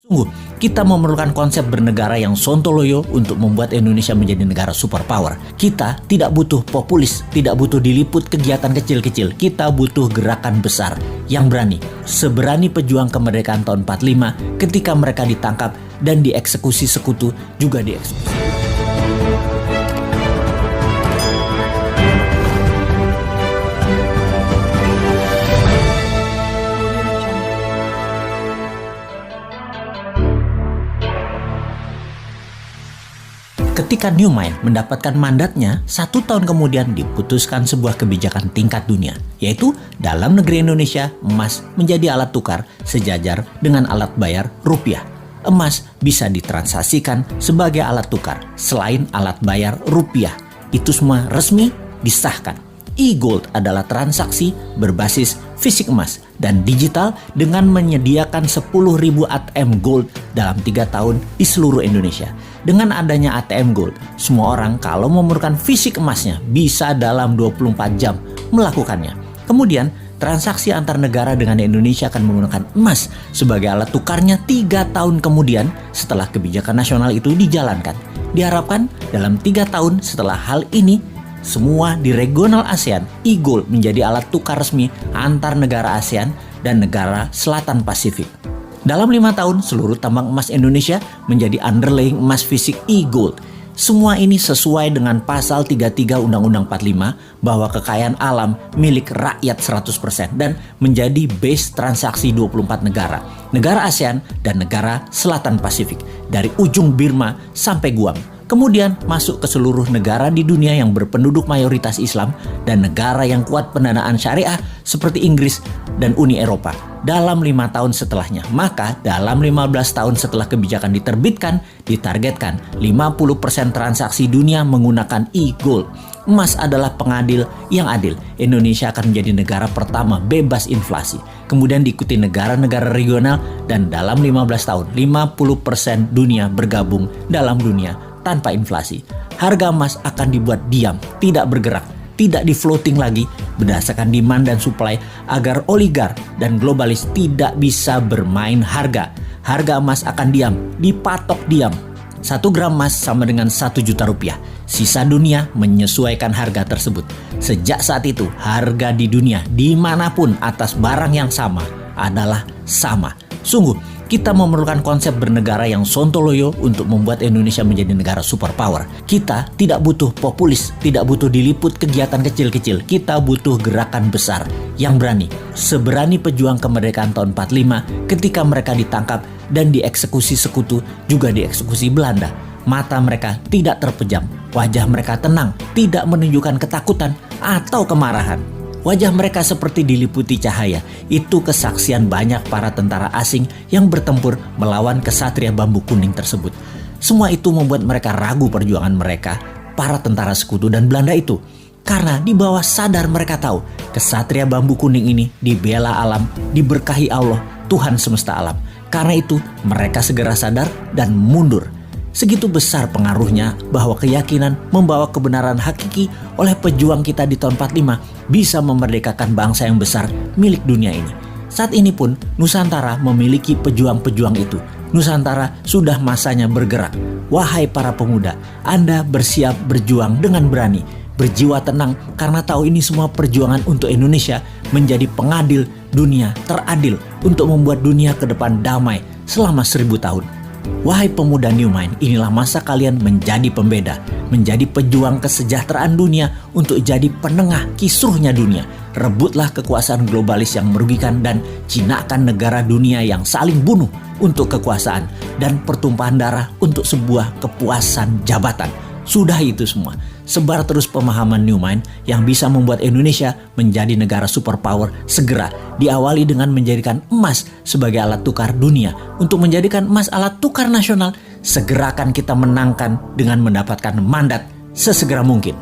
Sungguh, kita memerlukan konsep bernegara yang sontoloyo untuk membuat Indonesia menjadi negara superpower. Kita tidak butuh populis, tidak butuh diliput kegiatan kecil-kecil. Kita butuh gerakan besar yang berani. Seberani pejuang kemerdekaan tahun 45 ketika mereka ditangkap dan dieksekusi sekutu juga dieksekusi. Ketika New Mind mendapatkan mandatnya, 1 tahun kemudian diputuskan sebuah kebijakan tingkat dunia, yaitu dalam negeri Indonesia, emas menjadi alat tukar sejajar dengan alat bayar rupiah. Emas bisa ditransaksikan sebagai alat tukar selain alat bayar rupiah. Itu semua resmi disahkan. E-Gold adalah transaksi berbasis fisik emas dan digital dengan menyediakan 10.000 ATM Gold dalam 3 tahun di seluruh Indonesia. Dengan adanya ATM Gold, semua orang kalau memerlukan fisik emasnya bisa dalam 24 jam melakukannya. Kemudian, transaksi antar negara dengan Indonesia akan menggunakan emas sebagai alat tukarnya 3 tahun kemudian setelah kebijakan nasional itu dijalankan. Diharapkan dalam 3 tahun setelah hal ini, semua di regional ASEAN, e-Gold menjadi alat tukar resmi antar negara ASEAN dan negara Selatan Pasifik. Dalam 5 tahun, seluruh tambang emas Indonesia menjadi underlying emas fisik e-Gold. Semua ini sesuai dengan pasal 33 Undang-Undang 45 bahwa kekayaan alam milik rakyat 100% dan menjadi base transaksi 24 negara, negara ASEAN dan negara Selatan Pasifik, dari ujung Burma sampai Guam. Kemudian masuk ke seluruh negara di dunia yang berpenduduk mayoritas Islam dan negara yang kuat pendanaan syariah seperti Inggris dan Uni Eropa dalam 5 tahun setelahnya. Maka dalam 15 tahun setelah kebijakan diterbitkan, ditargetkan 50% transaksi dunia menggunakan e-Gold. Emas adalah pengadil yang adil. Indonesia akan menjadi negara pertama bebas inflasi. Kemudian diikuti negara-negara regional dan dalam 15 tahun 50% dunia bergabung dalam dunia tanpa inflasi. Harga emas akan dibuat diam, tidak bergerak, tidak di-floating lagi berdasarkan demand dan supply agar oligar dan globalis tidak bisa bermain harga. Harga emas akan diam, dipatok diam. 1 gram emas sama dengan 1 juta rupiah. Sisa dunia menyesuaikan harga tersebut. Sejak saat itu, harga di dunia dimanapun atas barang yang sama adalah sama. Sungguh, kita memerlukan konsep bernegara yang sontoloyo untuk membuat Indonesia menjadi negara superpower. Kita tidak butuh populis, tidak butuh diliput kegiatan kecil-kecil. Kita butuh gerakan besar yang berani. Seberani pejuang kemerdekaan tahun 45 ketika mereka ditangkap dan dieksekusi sekutu juga dieksekusi Belanda. Mata mereka tidak terpejam, wajah mereka tenang, tidak menunjukkan ketakutan atau kemarahan. Wajah mereka seperti diliputi cahaya. Itu kesaksian banyak para tentara asing yang bertempur melawan kesatria bambu kuning tersebut. Semua itu membuat mereka ragu perjuangan mereka, para tentara sekutu dan Belanda itu. Karena di bawah sadar mereka tahu, kesatria bambu kuning ini dibela alam, diberkahi Allah, Tuhan semesta alam. Karena itu mereka segera sadar dan mundur. Segitu besar pengaruhnya bahwa keyakinan membawa kebenaran hakiki oleh pejuang kita di tahun 45 bisa memerdekakan bangsa yang besar milik dunia ini. Saat ini pun Nusantara memiliki pejuang-pejuang itu. Nusantara sudah masanya bergerak. Wahai para pemuda, Anda bersiap berjuang dengan berani, berjiwa tenang karena tahu ini semua perjuangan untuk Indonesia menjadi pengadil dunia teradil untuk membuat dunia ke depan damai selama 1000 tahun. Wahai pemuda New Mind, inilah masa kalian menjadi pembeda, menjadi pejuang kesejahteraan dunia untuk jadi penengah kisruhnya dunia. Rebutlah kekuasaan globalis yang merugikan dan jinakan negara dunia yang saling bunuh untuk kekuasaan dan pertumpahan darah untuk sebuah kepuasan jabatan. Sudah itu semua. Sebar terus pemahaman New Mind yang bisa membuat Indonesia menjadi negara superpower segera. Diawali dengan menjadikan emas sebagai alat tukar dunia. Untuk menjadikan emas alat tukar nasional, segera akan kita menangkan dengan mendapatkan mandat sesegera mungkin.